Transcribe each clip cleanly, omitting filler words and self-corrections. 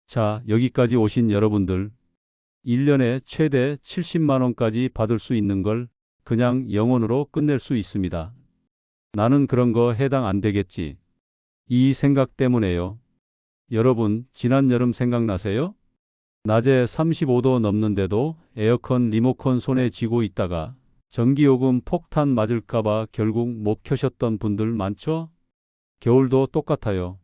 자, 여기까지 오신 여러분들, 1년에 최대 70만 원까지 받을 수 있는 걸 그냥 영원으로 끝낼 수 있습니다. 나는 그런 거 해당 안 되겠지. 이 생각 때문에요. 여러분, 지난 여름 생각나세요? 낮에 35도 넘는데도 에어컨 리모컨 손에 쥐고 있다가 전기요금 폭탄 맞을까봐 결국 못 켜셨던 분들 많죠? 겨울도 똑같아요.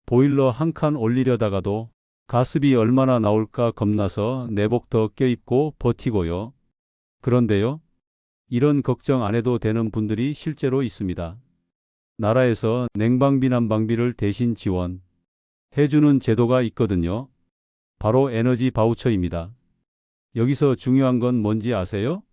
보일러 한 칸 올리려다가도 가스비 얼마나 나올까 겁나서 내복 더 껴입고 버티고요. 그런데요, 이런 걱정 안 해도 되는 분들이 실제로 있습니다. 나라에서 냉방비 난방비를 대신 지원해주는 제도가 있거든요. 바로 에너지 바우처입니다. 여기서 중요한 건 뭔지 아세요?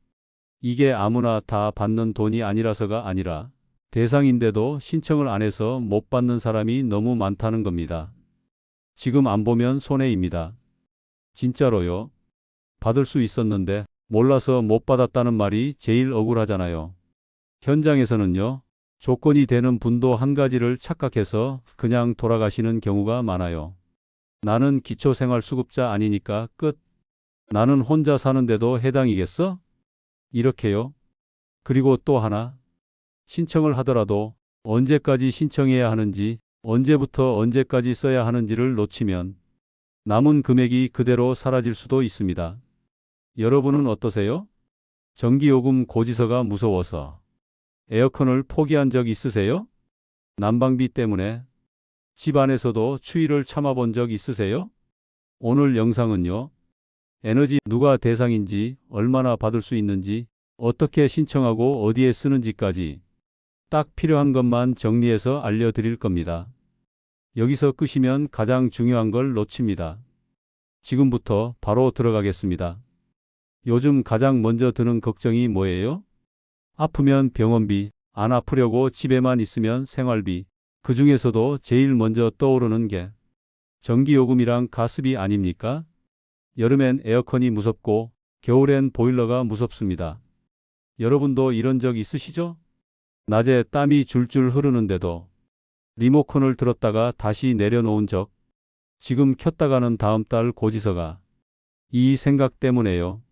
이게 아무나 다 받는 돈이 아니라서가 아니라 대상인데도 신청을 안 해서 못 받는 사람이 너무 많다는 겁니다. 지금 안 보면 손해입니다. 진짜로요. 받을 수 있었는데 몰라서 못 받았다는 말이 제일 억울하잖아요. 현장에서는요, 조건이 되는 분도 한 가지를 착각해서 그냥 돌아가시는 경우가 많아요. 나는 기초생활수급자 아니니까 끝. 나는 혼자 사는데도 해당이겠어? 이렇게요. 그리고 또 하나, 신청을 하더라도 언제까지 신청해야 하는지, 언제부터 언제까지 써야 하는지를 놓치면 남은 금액이 그대로 사라질 수도 있습니다. 여러분은 어떠세요? 전기요금 고지서가 무서워서 에어컨을 포기한 적 있으세요? 난방비 때문에 집 안에서도 추위를 참아본 적 있으세요? 오늘 영상은요, 에너지 누가 대상인지, 얼마나 받을 수 있는지, 어떻게 신청하고 어디에 쓰는지까지 딱 필요한 것만 정리해서 알려드릴 겁니다. 여기서 끄시면 가장 중요한 걸 놓칩니다. 지금부터 바로 들어가겠습니다. 요즘 가장 먼저 드는 걱정이 뭐예요? 아프면 병원비, 안 아프려고 집에만 있으면 생활비, 그 중에서도 제일 먼저 떠오르는 게 전기요금이랑 가스비 아닙니까? 여름엔 에어컨이 무섭고 겨울엔 보일러가 무섭습니다. 여러분도 이런 적 있으시죠? 낮에 땀이 줄줄 흐르는데도 리모컨을 들었다가 다시 내려놓은 적, 지금 켰다가는 다음 달 고지서가 이 생각 때문에요.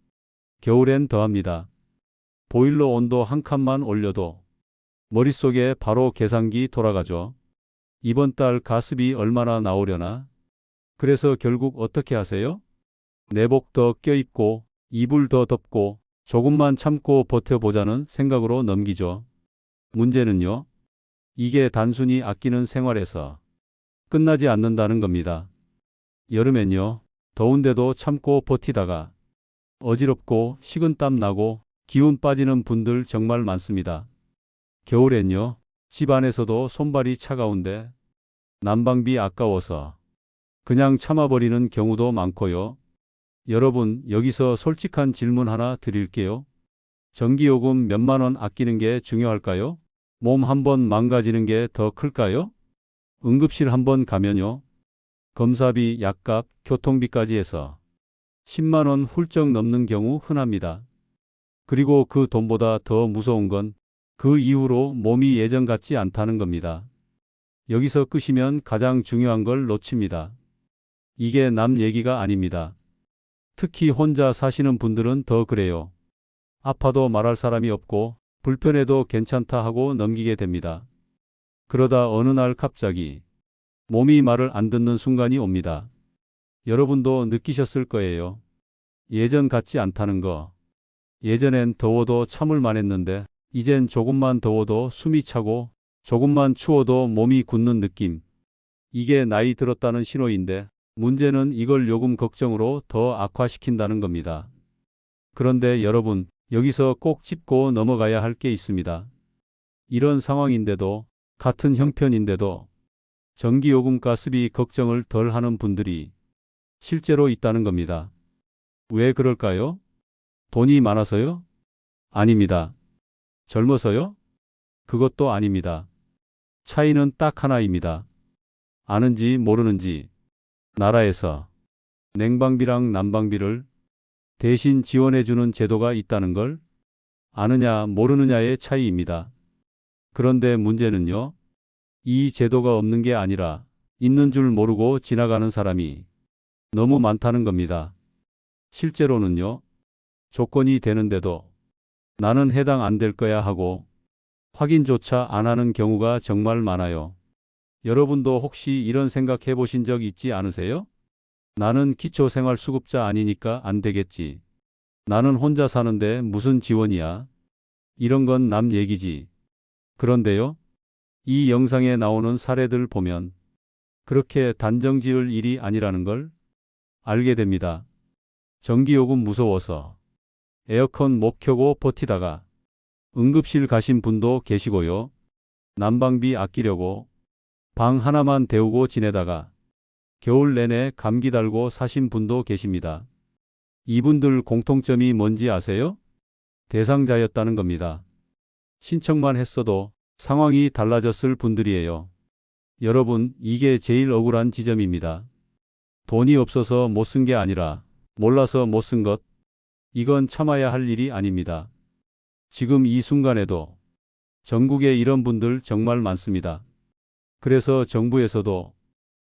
겨울엔 더합니다. 보일러 온도 한 칸만 올려도 머릿속에 바로 계산기 돌아가죠. 이번 달 가스비 얼마나 나오려나? 그래서 결국 어떻게 하세요? 내복 더 껴입고 이불 더 덮고 조금만 참고 버텨보자는 생각으로 넘기죠. 문제는요, 이게 단순히 아끼는 생활에서 끝나지 않는다는 겁니다. 여름엔요, 더운데도 참고 버티다가 어지럽고 식은땀 나고 기운 빠지는 분들 정말 많습니다. 겨울엔요, 집 안에서도 손발이 차가운데 난방비 아까워서 그냥 참아버리는 경우도 많고요. 여러분, 여기서 솔직한 질문 하나 드릴게요. 전기요금 몇만 원 아끼는 게 중요할까요? 몸 한번 망가지는 게 더 클까요? 응급실 한번 가면요, 검사비, 약값, 교통비까지 해서 10만 원 훌쩍 넘는 경우 흔합니다. 그리고 그 돈보다 더 무서운 건 그 이후로 몸이 예전 같지 않다는 겁니다. 여기서 끄시면 가장 중요한 걸 놓칩니다. 이게 남 얘기가 아닙니다. 특히 혼자 사시는 분들은 더 그래요. 아파도 말할 사람이 없고 불편해도 괜찮다 하고 넘기게 됩니다. 그러다 어느 날 갑자기 몸이 말을 안 듣는 순간이 옵니다. 여러분도 느끼셨을 거예요. 예전 같지 않다는 거. 예전엔 더워도 참을 만했는데 이젠 조금만 더워도 숨이 차고 조금만 추워도 몸이 굳는 느낌. 이게 나이 들었다는 신호인데 문제는 이걸 요금 걱정으로 더 악화시킨다는 겁니다. 그런데 여러분, 여기서 꼭 짚고 넘어가야 할 게 있습니다. 이런 상황인데도, 같은 형편인데도 전기요금 가스비 걱정을 덜 하는 분들이 실제로 있다는 겁니다. 왜 그럴까요? 돈이 많아서요? 아닙니다. 젊어서요? 그것도 아닙니다. 차이는 딱 하나입니다. 아는지 모르는지 나라에서 냉방비랑 난방비를 대신 지원해주는 제도가 있다는 걸 아느냐 모르느냐의 차이입니다. 그런데 문제는요, 이 제도가 없는 게 아니라 있는 줄 모르고 지나가는 사람이 너무 많다는 겁니다. 실제로는요, 조건이 되는데도 나는 해당 안 될 거야 하고 확인조차 안 하는 경우가 정말 많아요. 여러분도 혹시 이런 생각 해보신 적 있지 않으세요? 나는 기초생활수급자 아니니까 안 되겠지. 나는 혼자 사는데 무슨 지원이야? 이런 건 남 얘기지. 그런데요, 이 영상에 나오는 사례들 보면 그렇게 단정 지을 일이 아니라는 걸 알게 됩니다. 전기요금 무서워서 에어컨 못 켜고 버티다가 응급실 가신 분도 계시고요. 난방비 아끼려고 방 하나만 데우고 지내다가 겨울 내내 감기 달고 사신 분도 계십니다. 이분들 공통점이 뭔지 아세요? 대상자였다는 겁니다. 신청만 했어도 상황이 달라졌을 분들이에요. 여러분, 이게 제일 억울한 지점입니다. 돈이 없어서 못 쓴 게 아니라 몰라서 못 쓴 것. 이건 참아야 할 일이 아닙니다. 지금 이 순간에도 전국에 이런 분들 정말 많습니다. 그래서 정부에서도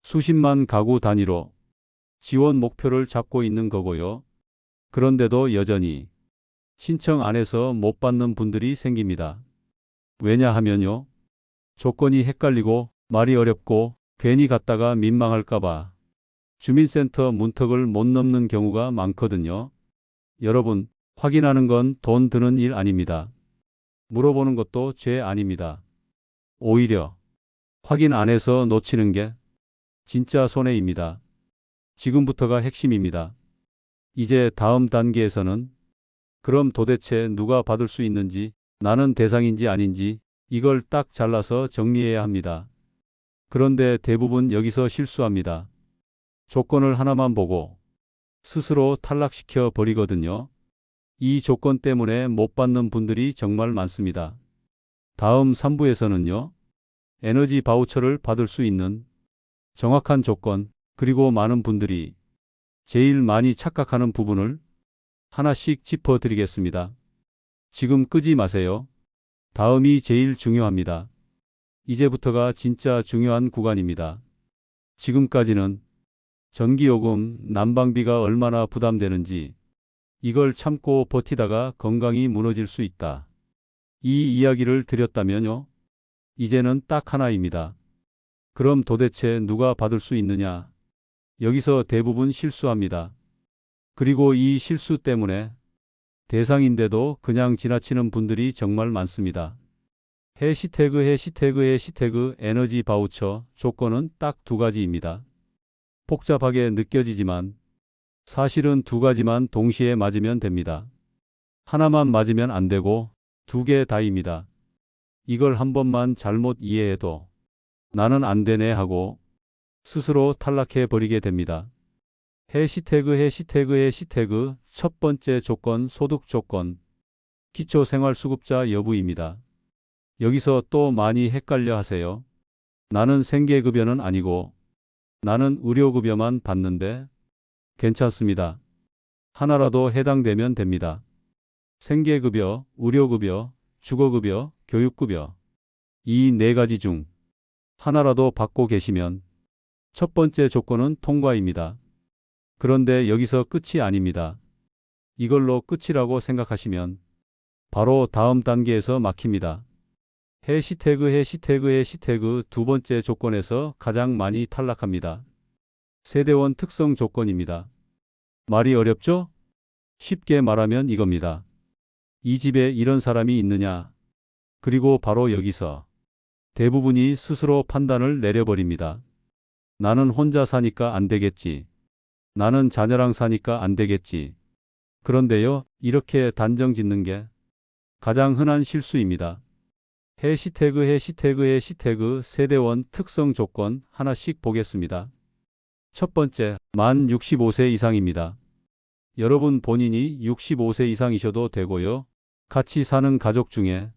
수십만 가구 단위로 지원 목표를 잡고 있는 거고요. 그런데도 여전히 신청 안 해서 못 받는 분들이 생깁니다. 왜냐하면요, 조건이 헷갈리고 말이 어렵고 괜히 갔다가 민망할까봐 주민센터 문턱을 못 넘는 경우가 많거든요. 여러분, 확인하는 건 돈 드는 일 아닙니다. 물어보는 것도 죄 아닙니다. 오히려 확인 안 해서 놓치는 게 진짜 손해입니다. 지금부터가 핵심입니다. 이제 다음 단계에서는 그럼 도대체 누가 받을 수 있는지, 나는 대상인지 아닌지 이걸 딱 잘라서 정리해야 합니다. 그런데 대부분 여기서 실수합니다. 조건을 하나만 보고 스스로 탈락시켜 버리거든요. 이 조건 때문에 못 받는 분들이 정말 많습니다. 다음 3부에서는요, 에너지 바우처를 받을 수 있는 정확한 조건, 그리고 많은 분들이 제일 많이 착각하는 부분을 하나씩 짚어드리겠습니다. 지금 끄지 마세요. 다음이 제일 중요합니다. 이제부터가 진짜 중요한 구간입니다. 지금까지는 전기요금, 난방비가 얼마나 부담되는지, 이걸 참고 버티다가 건강이 무너질 수 있다, 이 이야기를 드렸다면요, 이제는 딱 하나입니다. 그럼 도대체 누가 받을 수 있느냐? 여기서 대부분 실수합니다. 그리고 이 실수 때문에 대상인데도 그냥 지나치는 분들이 정말 많습니다. 해시태그 에너지 바우처 조건은 딱 두 가지입니다. 복잡하게 느껴지지만 사실은 두 가지만 동시에 맞으면 됩니다. 하나만 맞으면 안 되고 두 개 다입니다. 이걸 한 번만 잘못 이해해도 나는 안 되네 하고 스스로 탈락해 버리게 됩니다. 해시태그 첫 번째 조건, 소득 조건, 기초생활수급자 여부입니다. 여기서 또 많이 헷갈려 하세요. 나는 생계급여는 아니고 나는 의료급여만 받는데 괜찮습니다. 하나라도 해당되면 됩니다. 생계급여, 의료급여, 주거급여, 교육급여, 이 네 가지 중 하나라도 받고 계시면 첫 번째 조건은 통과입니다. 그런데 여기서 끝이 아닙니다. 이걸로 끝이라고 생각하시면 바로 다음 단계에서 막힙니다. 해시태그 두 번째 조건에서 가장 많이 탈락합니다. 세대원 특성 조건입니다. 말이 어렵죠? 쉽게 말하면 이겁니다. 이 집에 이런 사람이 있느냐? 그리고 바로 여기서 대부분이 스스로 판단을 내려버립니다. 나는 혼자 사니까 안 되겠지. 나는 자녀랑 사니까 안 되겠지. 그런데요, 이렇게 단정 짓는 게 가장 흔한 실수입니다. 해시태그 세대원 특성 조건 하나씩 보겠습니다. 첫 번째, 만 65세 이상입니다. 여러분 본인이 65세 이상이셔도 되고요. 같이 사는 가족 중에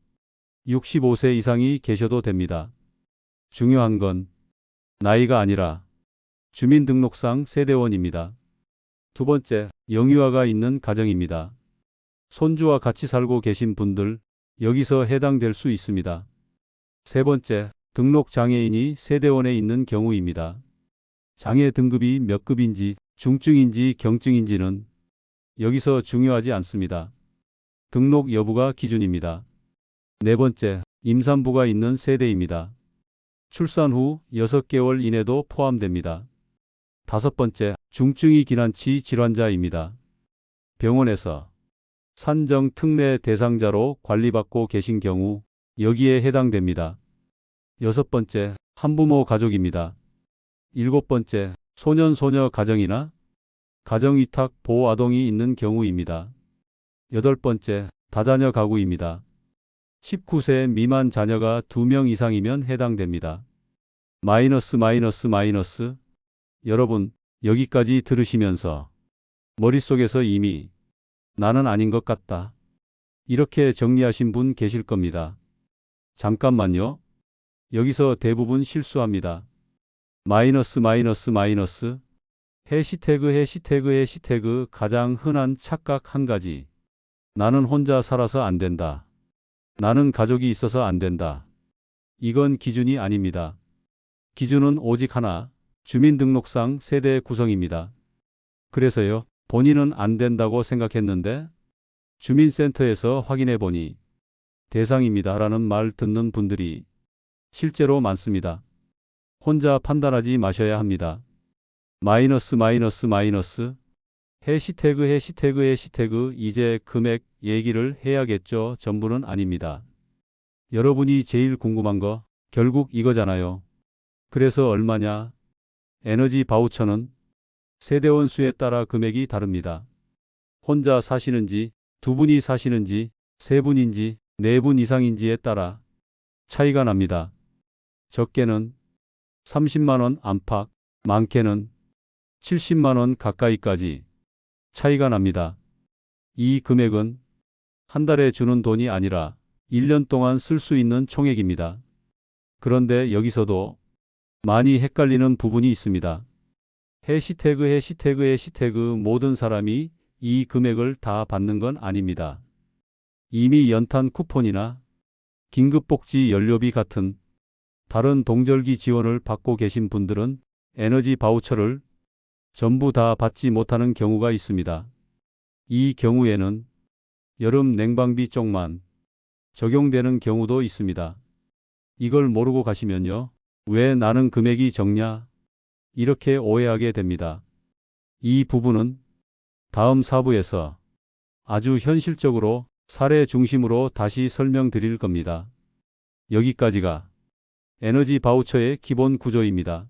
65세 이상이 계셔도 됩니다. 중요한 건 나이가 아니라 주민등록상 세대원입니다. 두 번째, 영유아가 있는 가정입니다. 손주와 같이 살고 계신 분들, 여기서 해당될 수 있습니다. 세 번째, 등록 장애인이 세대원에 있는 경우입니다. 장애 등급이 몇 급인지 중증인지 경증인지는 여기서 중요하지 않습니다. 등록 여부가 기준입니다. 네 번째, 임산부가 있는 세대입니다. 출산 후 6개월 이내도 포함됩니다. 다섯 번째, 중증이 기난치 질환자입니다. 병원에서 산정 특례 대상자로 관리받고 계신 경우 여기에 해당됩니다. 여섯 번째, 한부모 가족입니다. 일곱 번째, 소년 소녀 가정이나 가정위탁 보호 아동이 있는 경우입니다. 여덟 번째, 다자녀 가구입니다. 19세 미만 자녀가 2명 이상이면 해당됩니다. 마이너스. 여러분, 여기까지 들으시면서 머릿속에서 이미 나는 아닌 것 같다, 이렇게 정리하신 분 계실 겁니다. 잠깐만요. 여기서 대부분 실수합니다. 마이너스. 해시태그 가장 흔한 착각 한 가지. 나는 혼자 살아서 안 된다. 나는 가족이 있어서 안 된다. 이건 기준이 아닙니다. 기준은 오직 하나, 주민등록상 세대 구성입니다. 그래서요, 본인은 안 된다고 생각했는데 주민센터에서 확인해 보니 대상입니다라는 말 듣는 분들이 실제로 많습니다. 혼자 판단하지 마셔야 합니다. 마이너스. 해시태그 이제 금액 얘기를 해야겠죠. 전부는 아닙니다. 여러분이 제일 궁금한 거 결국 이거잖아요. 그래서 얼마냐? 에너지 바우처는 세대원 수에 따라 금액이 다릅니다. 혼자 사시는지, 두 분이 사시는지, 세 분인지, 네 분 이상인지에 따라 차이가 납니다. 적게는 30만 원 안팎, 많게는 70만 원 가까이까지 차이가 납니다. 이 금액은 한 달에 주는 돈이 아니라 1년 동안 쓸 수 있는 총액입니다. 그런데 여기서도 많이 헷갈리는 부분이 있습니다. 해시태그 모든 사람이 이 금액을 다 받는 건 아닙니다. 이미 연탄 쿠폰이나 긴급복지 연료비 같은 다른 동절기 지원을 받고 계신 분들은 에너지 바우처를 전부 다 받지 못하는 경우가 있습니다. 이 경우에는 여름 냉방비 쪽만 적용되는 경우도 있습니다. 이걸 모르고 가시면요, 왜 나는 금액이 적냐, 이렇게 오해하게 됩니다. 이 부분은 다음 4부에서 아주 현실적으로 사례 중심으로 다시 설명드릴 겁니다. 여기까지가 에너지 바우처의 기본 구조입니다.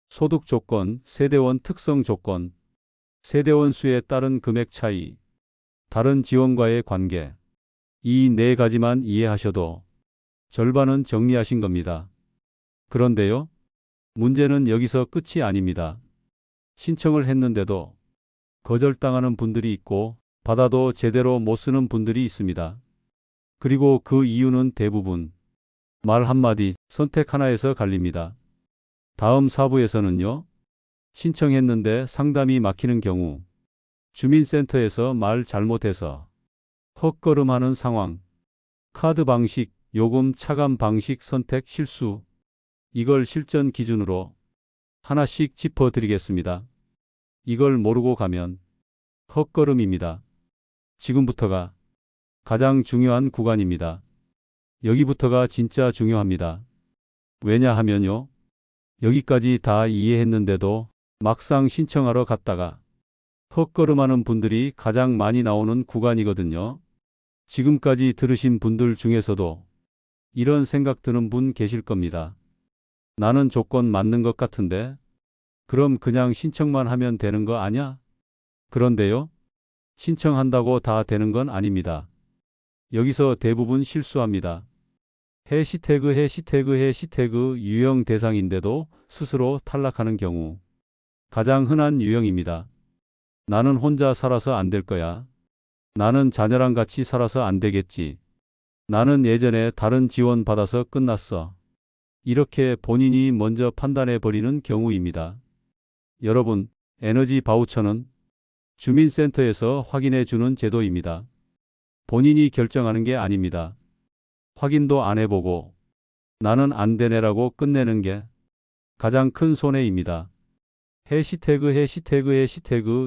소득 조건, 세대원 특성 조건, 세대원 수에 따른 금액 차이, 다른 지원과의 관계, 이 네 가지만 이해하셔도 절반은 정리하신 겁니다. 그런데요, 문제는 여기서 끝이 아닙니다. 신청을 했는데도 거절당하는 분들이 있고 받아도 제대로 못 쓰는 분들이 있습니다. 그리고 그 이유는 대부분 말 한마디, 선택 하나에서 갈립니다. 다음 4부에서는요, 신청했는데 상담이 막히는 경우, 주민센터에서 말 잘못해서 헛걸음하는 상황, 카드 방식, 요금 차감 방식 선택 실수, 이걸 실전 기준으로 하나씩 짚어드리겠습니다. 이걸 모르고 가면 헛걸음입니다. 지금부터가 가장 중요한 구간입니다. 여기부터가 진짜 중요합니다. 왜냐하면요, 여기까지 다 이해했는데도 막상 신청하러 갔다가 헛걸음하는 분들이 가장 많이 나오는 구간이거든요. 지금까지 들으신 분들 중에서도 이런 생각 드는 분 계실 겁니다. 나는 조건 맞는 것 같은데 그럼 그냥 신청만 하면 되는 거 아냐? 그런데요, 신청한다고 다 되는 건 아닙니다. 여기서 대부분 실수합니다. 해시태그 유형 대상인데도 스스로 탈락하는 경우, 가장 흔한 유형입니다. 나는 혼자 살아서 안 될 거야. 나는 자녀랑 같이 살아서 안 되겠지. 나는 예전에 다른 지원 받아서 끝났어. 이렇게 본인이 먼저 판단해 버리는 경우입니다. 여러분, 에너지 바우처는 주민센터에서 확인해 주는 제도입니다. 본인이 결정하는 게 아닙니다. 확인도 안 해보고 나는 안 되네라고 끝내는 게 가장 큰 손해입니다. 해시태그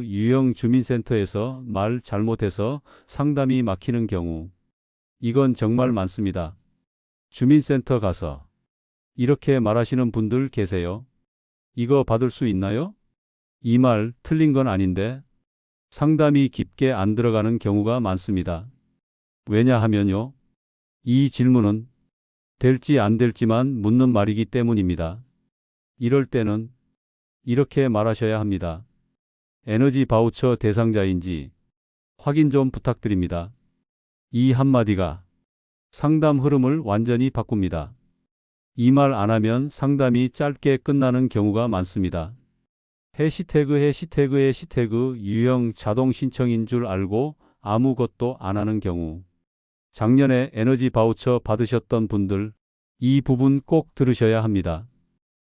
유형 주민센터에서 말 잘못해서 상담이 막히는 경우. 이건 정말 많습니다. 주민센터 가서 이렇게 말하시는 분들 계세요. 이거 받을 수 있나요? 이 말 틀린 건 아닌데 상담이 깊게 안 들어가는 경우가 많습니다. 왜냐하면요. 이 질문은 될지 안 될지만 묻는 말이기 때문입니다. 이럴 때는 이렇게 말하셔야 합니다. 에너지 바우처 대상자인지 확인 좀 부탁드립니다. 이 한마디가 상담 흐름을 완전히 바꿉니다. 이 말 안 하면 상담이 짧게 끝나는 경우가 많습니다. 해시태그 유형 자동 신청인 줄 알고 아무것도 안 하는 경우. 작년에 에너지 바우처 받으셨던 분들, 이 부분 꼭 들으셔야 합니다.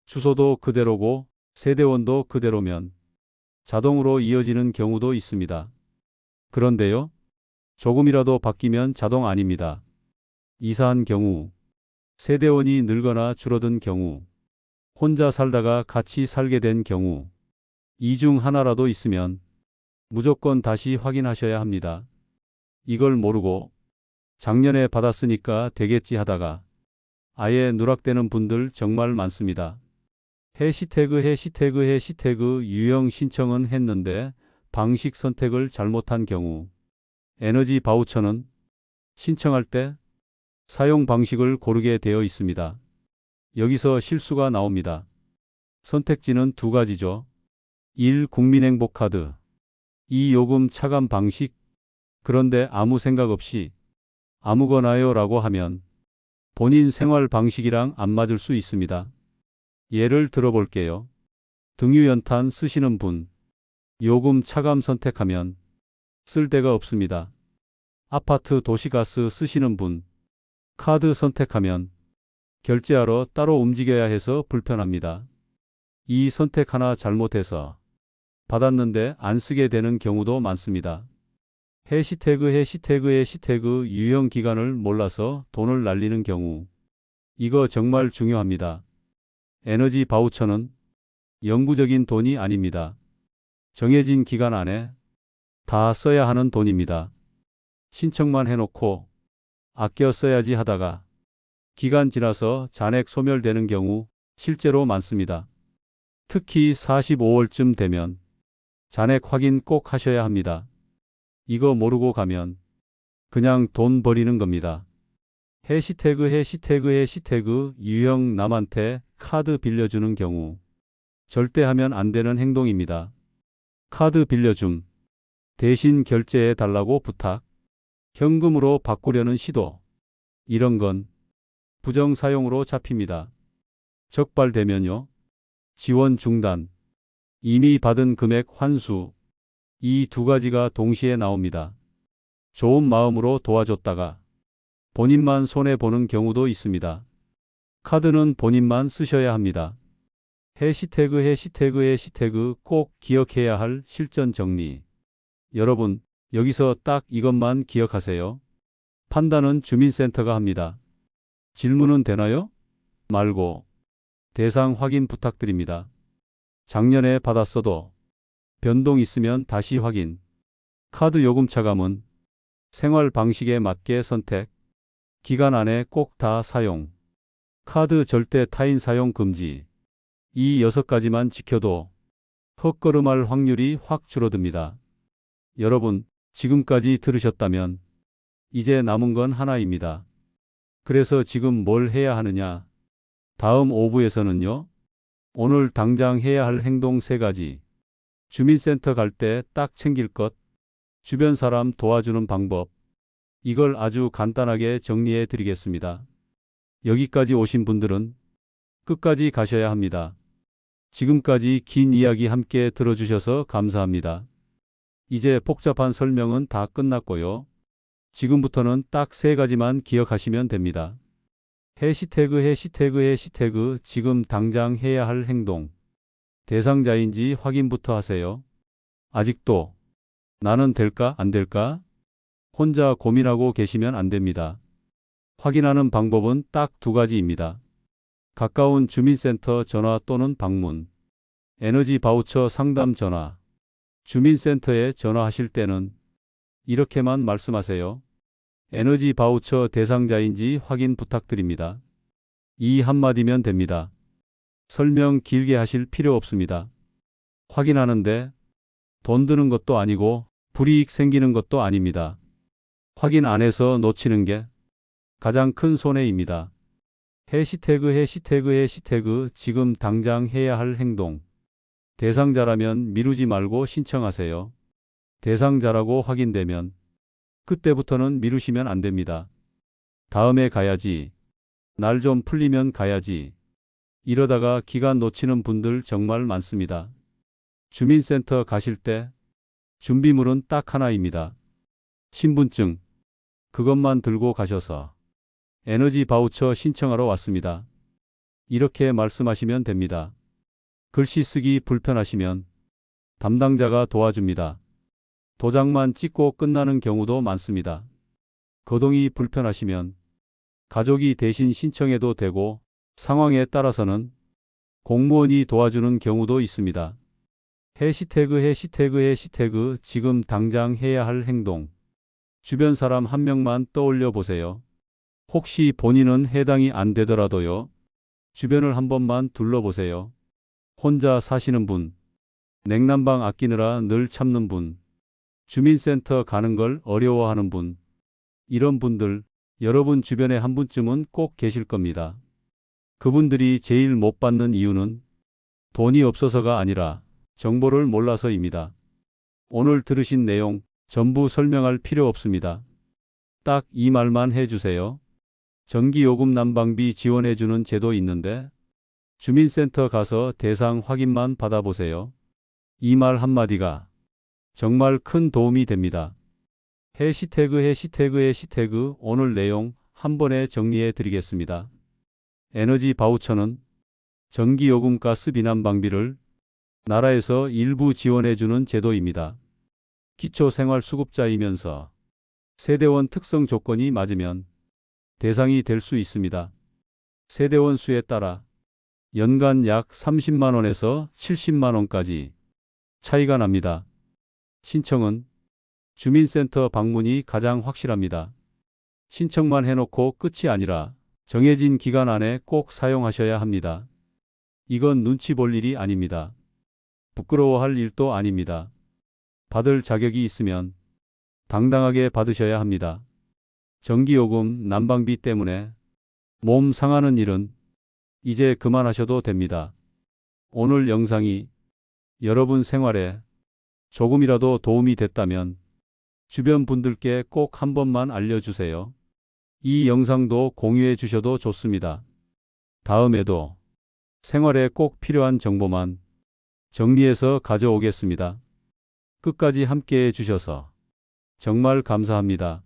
주소도 그대로고 세대원도 그대로면 자동으로 이어지는 경우도 있습니다. 그런데요, 조금이라도 바뀌면 자동 아닙니다. 이사한 경우, 세대원이 늘거나 줄어든 경우, 혼자 살다가 같이 살게 된 경우, 이 중 하나라도 있으면 무조건 다시 확인하셔야 합니다. 이걸 모르고 작년에 받았으니까 되겠지 하다가 아예 누락되는 분들 정말 많습니다. 해시태그 유형 신청은 했는데 방식 선택을 잘못한 경우. 에너지 바우처는 신청할 때 사용 방식을 고르게 되어 있습니다. 여기서 실수가 나옵니다. 선택지는 두 가지죠. 1. 국민행복카드. 2. 요금 차감 방식. 그런데 아무 생각 없이 아무거나요 라고 하면 본인 생활 방식이랑 안 맞을 수 있습니다. 예를 들어 볼게요. 등유연탄 쓰시는 분, 요금 차감 선택하면 쓸 데가 없습니다. 아파트 도시가스 쓰시는 분, 카드 선택하면 결제하러 따로 움직여야 해서 불편합니다. 이 선택 하나 잘못해서 받았는데 안 쓰게 되는 경우도 많습니다. 해시태그 유형 기간을 몰라서 돈을 날리는 경우. 이거 정말 중요합니다. 에너지 바우처는 영구적인 돈이 아닙니다. 정해진 기간 안에 다 써야 하는 돈입니다. 신청만 해놓고 아껴 써야지 하다가 기간 지나서 잔액 소멸되는 경우 실제로 많습니다. 특히 45월쯤 되면 잔액 확인 꼭 하셔야 합니다. 이거 모르고 가면 그냥 돈 버리는 겁니다. 해시태그 유형 남한테 카드 빌려주는 경우. 절대 하면 안 되는 행동입니다. 카드 빌려줌. 대신 결제해 달라고 부탁. 현금으로 바꾸려는 시도. 이런 건 부정 사용으로 잡힙니다. 적발되면요. 지원 중단. 이미 받은 금액 환수. 이 두 가지가 동시에 나옵니다. 좋은 마음으로 도와줬다가 본인만 손해보는 경우도 있습니다. 카드는 본인만 쓰셔야 합니다. 해시태그 꼭 기억해야 할 실전 정리. 여러분, 여기서 딱 이것만 기억하세요. 판단은 주민센터가 합니다. 질문은 되나요? 말고 대상 확인 부탁드립니다. 작년에 받았어도 변동 있으면 다시 확인. 카드 요금 차감은 생활 방식에 맞게 선택. 기간 안에 꼭 다 사용. 카드 절대 타인 사용 금지. 이 6가지만 지켜도 헛걸음할 확률이 확 줄어듭니다. 여러분, 지금까지 들으셨다면 이제 남은 건 하나입니다. 그래서 지금 뭘 해야 하느냐? 다음 5부에서는요. 오늘 당장 해야 할 행동 3가지. 주민센터 갈 때 딱 챙길 것. 주변 사람 도와주는 방법. 이걸 아주 간단하게 정리해 드리겠습니다. 여기까지 오신 분들은 끝까지 가셔야 합니다. 지금까지 긴 이야기 함께 들어주셔서 감사합니다. 이제 복잡한 설명은 다 끝났고요. 지금부터는 딱 3가지만 기억하시면 됩니다. 해시태그 지금 당장 해야 할 행동. 대상자인지 확인부터 하세요. 아직도 나는 될까 안 될까? 혼자 고민하고 계시면 안 됩니다. 확인하는 방법은 딱 2가지입니다. 가까운 주민센터 전화 또는 방문. 에너지 바우처 상담 전화. 주민센터에 전화하실 때는 이렇게만 말씀하세요. 에너지 바우처 대상자인지 확인 부탁드립니다. 이 한마디면 됩니다. 설명 길게 하실 필요 없습니다. 확인하는데 돈 드는 것도 아니고 불이익 생기는 것도 아닙니다. 확인 안 해서 놓치는 게 가장 큰 손해입니다. 해시태그 지금 당장 해야 할 행동. 대상자라면 미루지 말고 신청하세요. 대상자라고 확인되면 그때부터는 미루시면 안 됩니다. 다음에 가야지. 날 좀 풀리면 가야지. 이러다가 기간 놓치는 분들 정말 많습니다. 주민센터 가실 때 준비물은 딱 하나입니다. 신분증. 그것만 들고 가셔서 에너지 바우처 신청하러 왔습니다. 이렇게 말씀하시면 됩니다. 글씨 쓰기 불편하시면 담당자가 도와줍니다. 도장만 찍고 끝나는 경우도 많습니다. 거동이 불편하시면 가족이 대신 신청해도 되고 상황에 따라서는 공무원이 도와주는 경우도 있습니다. 해시태그 지금 당장 해야 할 행동. 주변 사람 한 명만 떠올려 보세요. 혹시 본인은 해당이 안 되더라도요. 주변을 한 번만 둘러보세요. 혼자 사시는 분, 냉난방 아끼느라 늘 참는 분, 주민센터 가는 걸 어려워하는 분, 이런 분들 여러분 주변에 한 분쯤은 꼭 계실 겁니다. 그분들이 제일 못 받는 이유는 돈이 없어서가 아니라 정보를 몰라서입니다. 오늘 들으신 내용 전부 설명할 필요 없습니다. 딱 이 말만 해주세요. 전기요금 난방비 지원해주는 제도 있는데 주민센터 가서 대상 확인만 받아보세요. 이 말 한마디가 정말 큰 도움이 됩니다. 해시태그 오늘 내용 한 번에 정리해 드리겠습니다. 에너지 바우처는 전기요금 가스비 난방비를 나라에서 일부 지원해주는 제도입니다. 기초생활수급자이면서 세대원 특성 조건이 맞으면 대상이 될 수 있습니다. 세대원 수에 따라 연간 약 30만 원에서 70만 원까지 차이가 납니다. 신청은 주민센터 방문이 가장 확실합니다. 신청만 해놓고 끝이 아니라 정해진 기간 안에 꼭 사용하셔야 합니다. 이건 눈치 볼 일이 아닙니다. 부끄러워할 일도 아닙니다. 받을 자격이 있으면 당당하게 받으셔야 합니다. 전기요금, 난방비 때문에 몸 상하는 일은 이제 그만하셔도 됩니다. 오늘 영상이 여러분 생활에 조금이라도 도움이 됐다면 주변 분들께 꼭 한 번만 알려주세요. 이 영상도 공유해 주셔도 좋습니다. 다음에도 생활에 꼭 필요한 정보만 정리해서 가져오겠습니다. 끝까지 함께해 주셔서 정말 감사합니다.